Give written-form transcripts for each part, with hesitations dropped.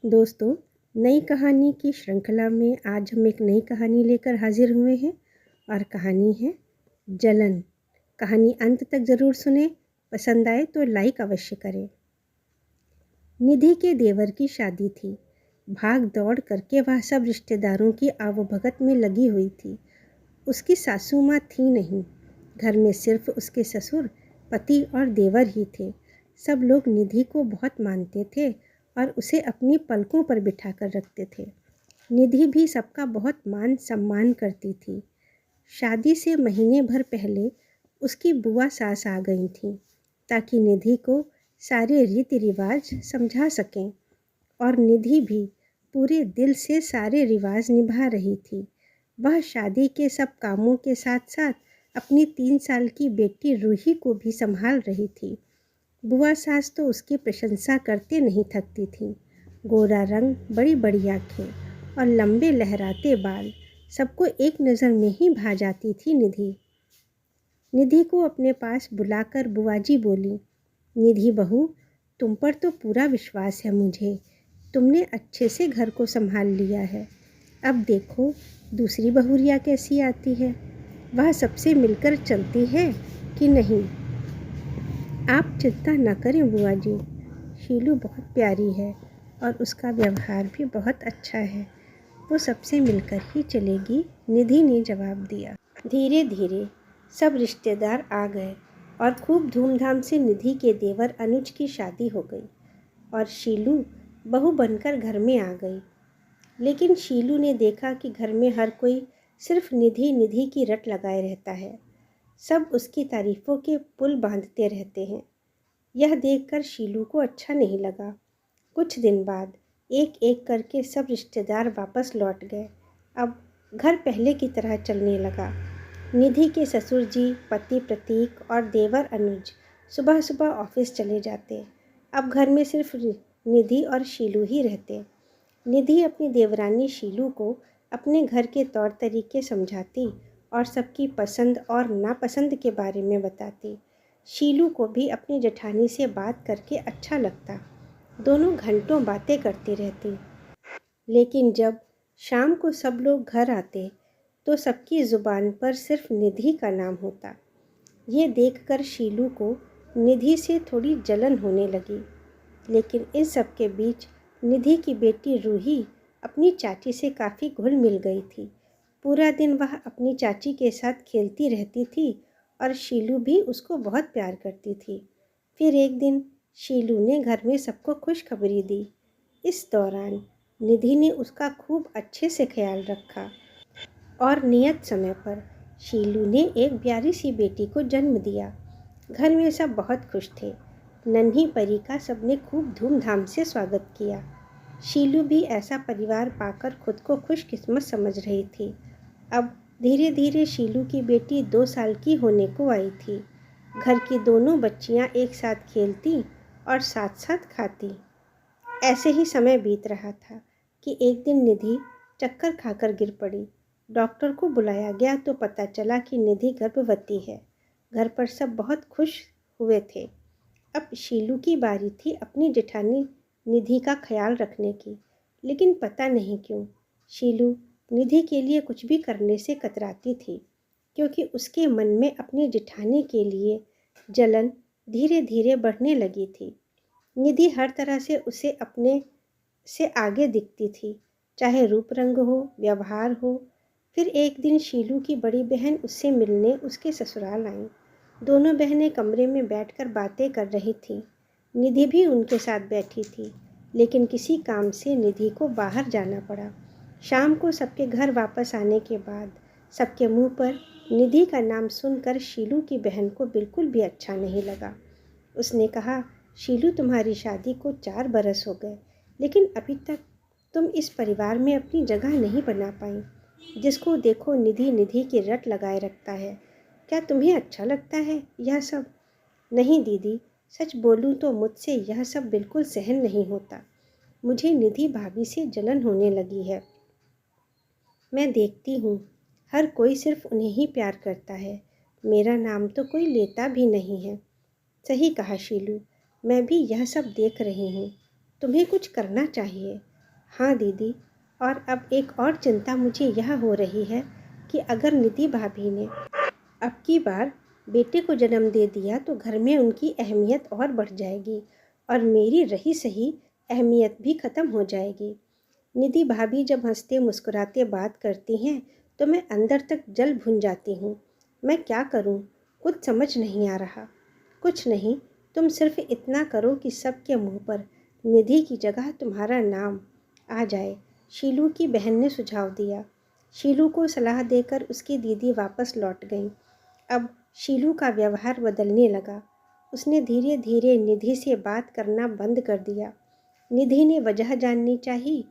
दोस्तों, नई कहानी की श्रृंखला में आज हम एक नई कहानी लेकर हाजिर हुए हैं और कहानी है जलन। कहानी अंत तक ज़रूर सुने। पसंद आए तो लाइक अवश्य करें। निधि के देवर की शादी थी। भाग दौड़ करके वह सब रिश्तेदारों की आवभगत में लगी हुई थी। उसकी सासू माँ थी नहीं। घर में सिर्फ उसके ससुर, पति और देवर ही थे। सब लोग निधि को बहुत मानते थे और उसे अपनी पलकों पर बिठा कर रखते थे। निधि भी सबका बहुत मान सम्मान करती थी। शादी से महीने भर पहले उसकी बुआ सास आ गई थीं ताकि निधि को सारे रीति रिवाज समझा सकें, और निधि भी पूरे दिल से सारे रिवाज निभा रही थी। वह शादी के सब कामों के साथ साथ अपनी 3 साल की बेटी रूही को भी संभाल रही थी। बुआ सास तो उसकी प्रशंसा करते नहीं थकती थीं। गोरा रंग, बड़ी बड़ी आँखें और लंबे लहराते बाल, सबको एक नज़र में ही भा जाती थी निधि। निधि को अपने पास बुलाकर बुआ जी बोली, निधि बहू, तुम पर तो पूरा विश्वास है मुझे। तुमने अच्छे से घर को संभाल लिया है। अब देखो दूसरी बहुरिया कैसी आती है। वह सबसे मिलकर चलती है कि नहीं? आप चिंता न करें बुआ जी, शीलू बहुत प्यारी है और उसका व्यवहार भी बहुत अच्छा है। वो सबसे मिलकर ही चलेगी, निधि ने जवाब दिया। धीरे धीरे सब रिश्तेदार आ गए और खूब धूमधाम से निधि के देवर अनुज की शादी हो गई और शीलू बहू बनकर घर में आ गई। लेकिन शीलू ने देखा कि घर में हर कोई सिर्फ निधि निधि की रट लगाए रहता है। सब उसकी तारीफ़ों के पुल बांधते रहते हैं। यह देखकर शीलू को अच्छा नहीं लगा। कुछ दिन बाद एक एक करके सब रिश्तेदार वापस लौट गए। अब घर पहले की तरह चलने लगा। निधि के ससुर जी, पति प्रतीक और देवर अनुज सुबह सुबह ऑफिस चले जाते। अब घर में सिर्फ निधि और शीलू ही रहते। निधि अपनी देवरानी शीलू को अपने घर के तौर तरीके समझाती और सबकी पसंद और नापसंद के बारे में बताती। शीलू को भी अपनी जेठानी से बात करके अच्छा लगता। दोनों घंटों बातें करती रहती। लेकिन जब शाम को सब लोग घर आते तो सबकी ज़ुबान पर सिर्फ निधि का नाम होता। ये देखकर शीलू को निधि से थोड़ी जलन होने लगी। लेकिन इन सब के बीच निधि की बेटी रूही अपनी चाची से काफ़ी घुल मिल गई थी। पूरा दिन वह अपनी चाची के साथ खेलती रहती थी और शीलू भी उसको बहुत प्यार करती थी। फिर एक दिन शीलू ने घर में सबको खुशखबरी दी। इस दौरान निधि ने उसका खूब अच्छे से ख्याल रखा और नियत समय पर शीलू ने एक प्यारी सी बेटी को जन्म दिया। घर में सब बहुत खुश थे। नन्ही परी का सबने खूब धूमधाम से स्वागत किया। शीलू भी ऐसा परिवार पाकर खुद को खुशकिस्मत समझ रही थी। अब धीरे धीरे शीलू की बेटी 2 साल की होने को आई थी। घर की दोनों बच्चियां एक साथ खेलती और साथ साथ खाती। ऐसे ही समय बीत रहा था कि एक दिन निधि चक्कर खाकर गिर पड़ी। डॉक्टर को बुलाया गया तो पता चला कि निधि गर्भवती है। घर पर सब बहुत खुश हुए थे। अब शीलू की बारी थी अपनी जेठानी निधि का ख्याल रखने की। लेकिन पता नहीं क्यों शीलू निधि के लिए कुछ भी करने से कतराती थी, क्योंकि उसके मन में अपनी जेठानी के लिए जलन धीरे धीरे बढ़ने लगी थी। निधि हर तरह से उसे अपने से आगे दिखती थी, चाहे रूप रंग हो, व्यवहार हो। फिर एक दिन शीलू की बड़ी बहन उससे मिलने उसके ससुराल आईं। दोनों बहनें कमरे में बैठकर बातें कर रही थीं। निधि भी उनके साथ बैठी थी, लेकिन किसी काम से निधि को बाहर जाना पड़ा। शाम को सबके घर वापस आने के बाद सबके मुंह पर निधि का नाम सुनकर शीलू की बहन को बिल्कुल भी अच्छा नहीं लगा। उसने कहा, शीलू, तुम्हारी शादी को 4 बरस हो गए, लेकिन अभी तक तुम इस परिवार में अपनी जगह नहीं बना पाई। जिसको देखो निधि निधि की रट लगाए रखता है। क्या तुम्हें अच्छा लगता है यह सब? नहीं दीदी, सच बोलूं तो मुझसे यह सब बिल्कुल सहन नहीं होता। मुझे निधि भाभी से जलन होने लगी है। मैं देखती हूँ हर कोई सिर्फ उन्हें ही प्यार करता है। मेरा नाम तो कोई लेता भी नहीं है। सही कहा शीलू, मैं भी यह सब देख रही हूँ। तुम्हें कुछ करना चाहिए। हाँ दीदी, और अब एक और चिंता मुझे यह हो रही है कि अगर निधि भाभी ने अब की बार बेटे को जन्म दे दिया तो घर में उनकी अहमियत और बढ़ जाएगी और मेरी रही सही अहमियत भी ख़त्म हो जाएगी। निधि भाभी जब हंसते मुस्कुराते बात करती हैं तो मैं अंदर तक जल भुन जाती हूँ। मैं क्या करूँ, कुछ समझ नहीं आ रहा। कुछ नहीं, तुम सिर्फ इतना करो कि सबके मुंह पर निधि की जगह तुम्हारा नाम आ जाए। शीलू की बहन ने सुझाव दिया। शीलू को सलाह देकर उसकी दीदी वापस लौट गई। अब शीलू का व्यवहार बदलने लगा। उसने धीरे धीरे निधि से बात करना बंद कर दिया। निधि ने वजह जाननी चाहिए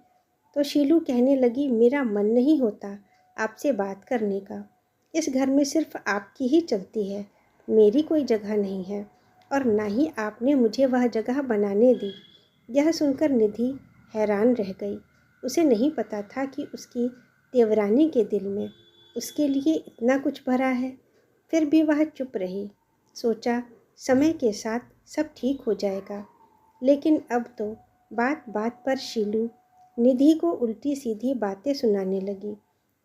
तो शीलू कहने लगी, मेरा मन नहीं होता आपसे बात करने का। इस घर में सिर्फ आपकी ही चलती है, मेरी कोई जगह नहीं है और ना ही आपने मुझे वह जगह बनाने दी। यह सुनकर निधि हैरान रह गई। उसे नहीं पता था कि उसकी देवरानी के दिल में उसके लिए इतना कुछ भरा है। फिर भी वह चुप रही। सोचा समय के साथ सब ठीक हो जाएगा। लेकिन अब तो बात बात पर शीलू निधि को उल्टी सीधी बातें सुनाने लगी।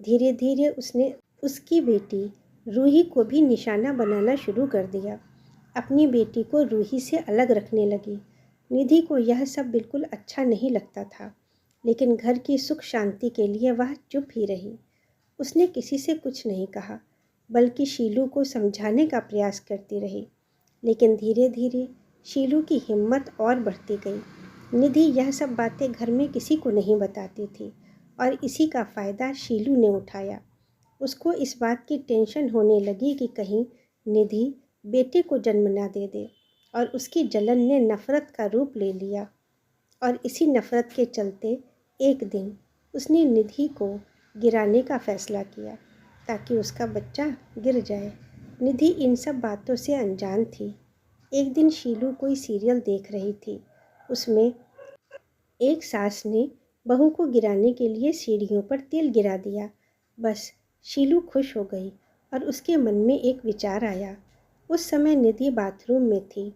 धीरे धीरे उसने उसकी बेटी रूही को भी निशाना बनाना शुरू कर दिया। अपनी बेटी को रूही से अलग रखने लगी। निधि को यह सब बिल्कुल अच्छा नहीं लगता था, लेकिन घर की सुख शांति के लिए वह चुप ही रही। उसने किसी से कुछ नहीं कहा, बल्कि शीलू को समझाने का प्रयास करती रही। लेकिन धीरे धीरे शीलू की हिम्मत और बढ़ती गई। निधि यह सब बातें घर में किसी को नहीं बताती थी और इसी का फ़ायदा शीलू ने उठाया। उसको इस बात की टेंशन होने लगी कि कहीं निधि बेटे को जन्म ना दे दे और उसकी जलन ने नफ़रत का रूप ले लिया। और इसी नफ़रत के चलते एक दिन उसने निधि को गिराने का फ़ैसला किया ताकि उसका बच्चा गिर जाए। निधि इन सब बातों से अनजान थी। एक दिन शीलू कोई सीरियल देख रही थी। उसमें एक सास ने बहू को गिराने के लिए सीढ़ियों पर तेल गिरा दिया। बस शीलू खुश हो गई और उसके मन में एक विचार आया। उस समय निधि बाथरूम में थी।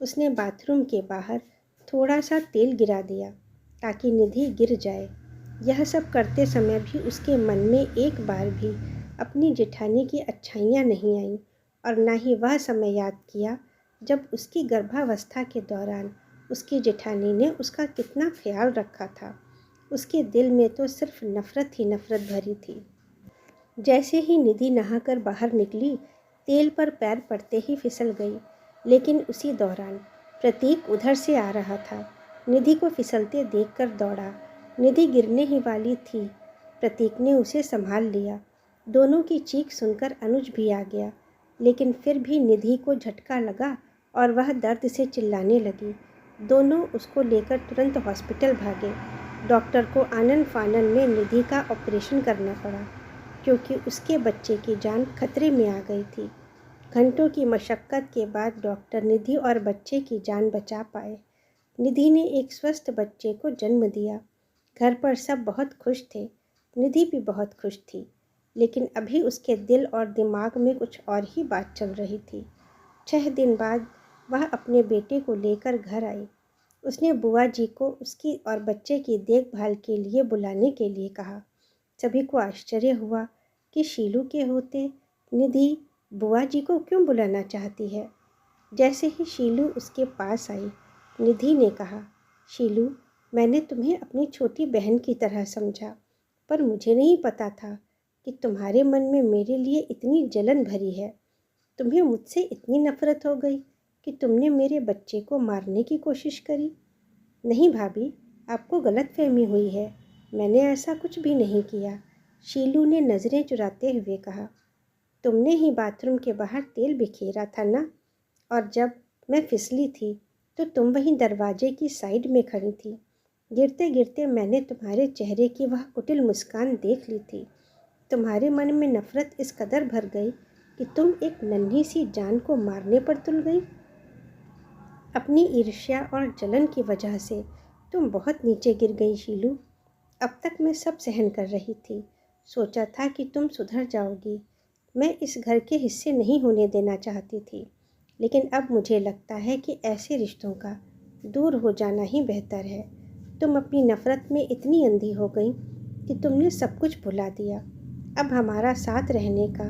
उसने बाथरूम के बाहर थोड़ा सा तेल गिरा दिया ताकि निधि गिर जाए। यह सब करते समय भी उसके मन में एक बार भी अपनी जेठानी की अच्छाइयाँ नहीं आईं और ना ही वह समय याद किया जब उसकी गर्भावस्था के दौरान उसकी जेठानी ने उसका कितना ख्याल रखा था। उसके दिल में तो सिर्फ नफ़रत ही नफ़रत भरी थी। जैसे ही निधि नहाकर बाहर निकली, तेल पर पैर पड़ते ही फिसल गई। लेकिन उसी दौरान प्रतीक उधर से आ रहा था। निधि को फिसलते देखकर दौड़ा। निधि गिरने ही वाली थी। प्रतीक ने उसे संभाल लिया। दोनों की चीख सुनकर अनुज भी आ गया, लेकिन फिर भी निधि को झटका लगा और वह दर्द से चिल्लाने लगी। दोनों उसको लेकर तुरंत हॉस्पिटल भागे। डॉक्टर को आनन फानन में निधि का ऑपरेशन करना पड़ा, क्योंकि उसके बच्चे की जान खतरे में आ गई थी। घंटों की मशक्क़त के बाद डॉक्टर निधि और बच्चे की जान बचा पाए। निधि ने एक स्वस्थ बच्चे को जन्म दिया। घर पर सब बहुत खुश थे। निधि भी बहुत खुश थी, लेकिन अभी उसके दिल और दिमाग में कुछ और ही बात चल रही थी। 6 दिन बाद वह अपने बेटे को लेकर घर आई। उसने बुआ जी को उसकी और बच्चे की देखभाल के लिए बुलाने के लिए कहा। सभी को आश्चर्य हुआ कि शीलू के होते निधि बुआ जी को क्यों बुलाना चाहती है। जैसे ही शीलू उसके पास आई, निधि ने कहा, शीलू, मैंने तुम्हें अपनी छोटी बहन की तरह समझा, पर मुझे नहीं पता था कि तुम्हारे मन में मेरे लिए इतनी जलन भरी है। तुम्हें मुझसे इतनी नफ़रत हो गई कि तुमने मेरे बच्चे को मारने की कोशिश करी। नहीं भाभी, आपको गलतफहमी हुई है। मैंने ऐसा कुछ भी नहीं किया। शीलू ने नज़रें चुराते हुए कहा। तुमने ही बाथरूम के बाहर तेल बिखेरा था ना, और जब मैं फिसली थी तो तुम वहीं दरवाजे की साइड में खड़ी थी। गिरते गिरते मैंने तुम्हारे चेहरे की वह कुटिल मुस्कान देख ली थी। तुम्हारे मन में नफ़रत इस कदर भर गई कि तुम एक नन्ही सी जान को मारने पर तुल गई। अपनी ईर्ष्या और जलन की वजह से तुम बहुत नीचे गिर गई शीलू। अब तक मैं सब सहन कर रही थी। सोचा था कि तुम सुधर जाओगी। मैं इस घर के हिस्से नहीं होने देना चाहती थी, लेकिन अब मुझे लगता है कि ऐसे रिश्तों का दूर हो जाना ही बेहतर है। तुम अपनी नफ़रत में इतनी अंधी हो गई कि तुमने सब कुछ भुला दिया। अब हमारा साथ रहने का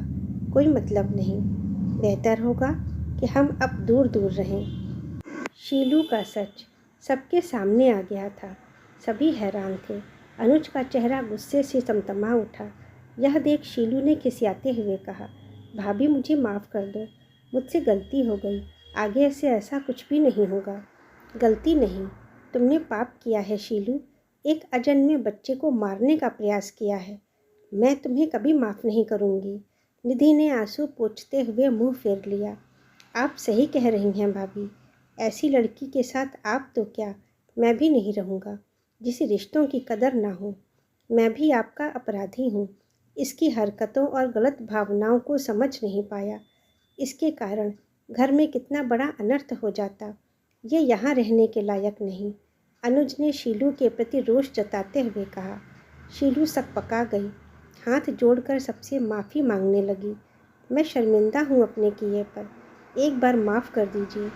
कोई मतलब नहीं। बेहतर होगा कि हम अब दूर दूर रहें। शीलू का सच सबके सामने आ गया था। सभी हैरान थे। अनुज का चेहरा गुस्से से तमतमा उठा। यह देख शीलू ने खिसियाते हुए कहा, भाभी मुझे माफ़ कर दो, मुझसे गलती हो गई। आगे से ऐसा कुछ भी नहीं होगा। गलती नहीं, तुमने पाप किया है शीलू। एक अजन्मे बच्चे को मारने का प्रयास किया है। मैं तुम्हें कभी माफ़ नहीं करूँगी। निधि ने आंसू पोंछते हुए मुंह फेर लिया। आप सही कह रही हैं भाभी। ऐसी लड़की के साथ आप तो क्या, मैं भी नहीं रहूँगा जिसे रिश्तों की कदर ना हो। मैं भी आपका अपराधी हूँ। इसकी हरकतों और गलत भावनाओं को समझ नहीं पाया। इसके कारण घर में कितना बड़ा अनर्थ हो जाता। ये यहाँ रहने के लायक नहीं। अनुज ने शीलू के प्रति रोष जताते हुए कहा। शीलू सकपका गई। हाथ जोड़कर सबसे माफ़ी मांगने लगी। मैं शर्मिंदा हूँ अपने किए पर। एक बार माफ़ कर दीजिए,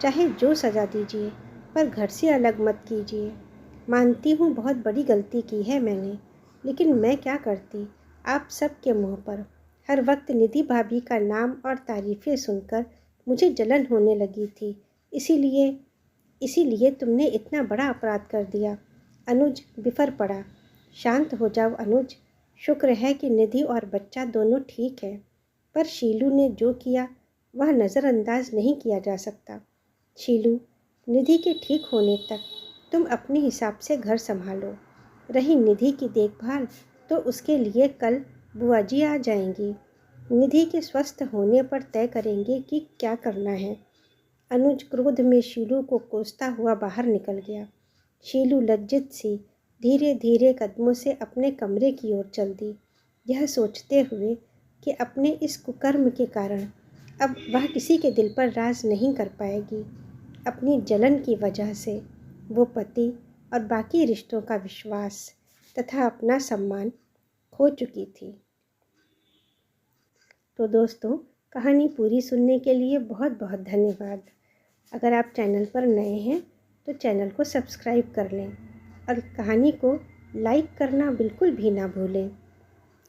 चाहे जो सज़ा दीजिए, पर घर से अलग मत कीजिए। मानती हूँ बहुत बड़ी गलती की है मैंने, लेकिन मैं क्या करती आप सब के मुँह पर। हर वक्त निधि भाभी का नाम और तारीफ़ें सुनकर मुझे जलन होने लगी थी। इसीलिए तुमने इतना बड़ा अपराध कर दिया। अनुज बिफर पड़ा। शांत हो जाओ अनुज। शुक्र है कि निधि और बच्चा दोनों ठीक है, पर शीलू ने जो किया वह नज़रअंदाज नहीं किया जा सकता। शीलू, निधि के ठीक होने तक तुम अपने हिसाब से घर संभालो। रही निधि की देखभाल तो उसके लिए कल बुआ जी आ जाएंगी। निधि के स्वस्थ होने पर तय करेंगे कि क्या करना है। अनुज क्रोध में शीलू को कोसता हुआ बाहर निकल गया। शीलू लज्जित सी धीरे धीरे कदमों से अपने कमरे की ओर चल दी, यह सोचते हुए कि अपने इस कुकर्म के कारण अब वह किसी के दिल पर राज नहीं कर पाएगी। अपनी जलन की वजह से वो पति और बाकी रिश्तों का विश्वास तथा अपना सम्मान खो चुकी थी। तो दोस्तों, कहानी पूरी सुनने के लिए बहुत बहुत धन्यवाद। अगर आप चैनल पर नए हैं तो चैनल को सब्सक्राइब कर लें और कहानी को लाइक करना बिल्कुल भी ना भूलें।